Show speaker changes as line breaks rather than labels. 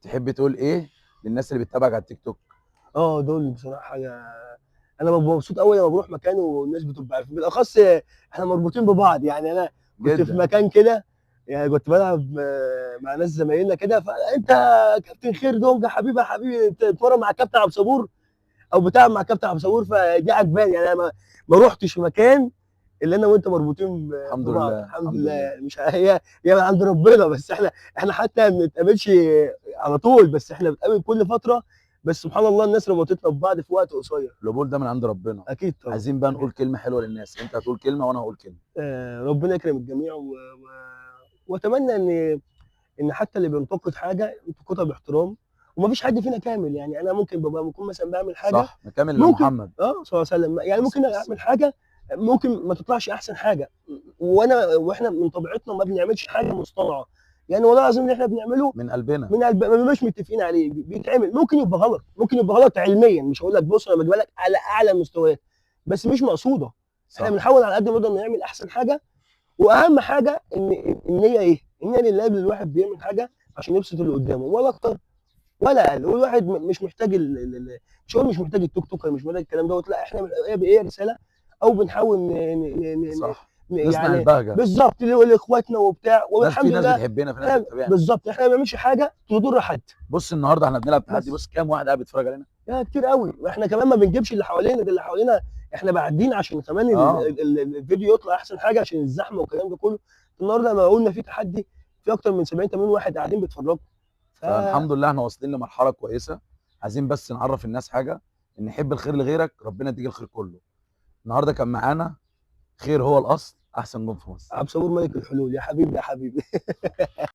تحب تقول ايه للناس اللي بتتابعك على التيك توك؟
دول بصراحه حاجه. انا ببقى مبسوط قوي لما بروح مكان والناس بتبقى عارفين، بالاخص احنا مربوطين ببعض. يعني انا كنت في
جدا.
مكان كده، يعني كنت بلعب مع ناس زمايلنا كده، فانت كابتن خير دونجا حبيبي يا حبيبي تتمرن مع كابتن عبد الصبور او بتاع مع كابتن عبد الصبور، فدي عجباني. يعني انا ما رحتش في مكان اللي انا وانت مربوطين
الحمد
ببعض.
لله
الحمد
الحمد
لله.
لله.
يعني مش هي من عند ربنا، بس احنا حتى ما بنتقابلش على طول، بس احنا بنتقابل كل فتره. بس سبحان الله الناس ربطتنا ببعض في وقت قصير.
القبول ده من عند ربنا.
اكيد طبعا.
عايزين بقى
اكيد.
نقول كلمه حلوه للناس، انت هتقول كلمه وانا هقول كلمه.
ربنا يكرم الجميع واتمنى ان حتى اللي بينتقد حاجه ينتقدها باحترام. ومفيش حد فينا كامل. يعني انا ممكن بكون مثلا بعمل حاجه،
صح، نكمل
ممكن
لمحمد.
صلى الله عليه وسلم، يعني
بس
ممكن
بس
اعمل حاجه ممكن ما تطلعش احسن حاجه. واحنا من طبيعتنا ما بنعملش حاجه مصطنعه. يعني والله العظيم اللي احنا بنعمله
من قلبنا.
من قلب، ما بنبقاش متفقين عليه، بيتعمل. ممكن يبقى غلط، ممكن يبقى غلط علميا، مش هقول لك بص انا بجيب لك على اعلى المستويات، بس مش مقصوده. احنا
صح
بنحاول على قد ما نقدر نعمل احسن حاجه. واهم حاجه النيه ايه؟ النيه لله. الواحد بيعمل حاجه عشان يبسط اللي قدامه، ولا اكتر ولا اقل. والواحد مش محتاج مش هقول مش محتاج التوك توك، مش محتاج الكلام دوت. لا، احنا هي رساله، او بنحاول
صح. نصنع
يعني
البهجه.
بالظبط لاخواتنا وبتاع،
في
والحمد
ناس
لله.
بتحبنا، في ناس
احنا
بتتابعنا.
بالظبط احنا ما بنعملش حاجه تضر حد.
بص النهارده احنا بنلعب تحدي،
بس
بص كام واحد قاعد بيتفرج علينا.
يا كتير قوي. واحنا كمان ما بنجيبش اللي حوالينا، ده اللي حوالينا احنا بعدين عشان كمان
اه.
الفيديو يطلع احسن حاجه، عشان الزحمه والكلام ده كله. النهارده لما قلنا في تحدي، في اكتر من 70 80 واحد قاعدين بيتفرجوا. ف
فالحمد لله احنا واصلين لمرحله كويسه. عايزين بس نعرف الناس حاجه، ان حب الخير لغيرك ربنا يديك الخير كله. النهارده كان معانا خير هو الاصل، احسن جون في مصر.
عبد الصبور ملك الحلول. يا حبيبي يا حبيبي.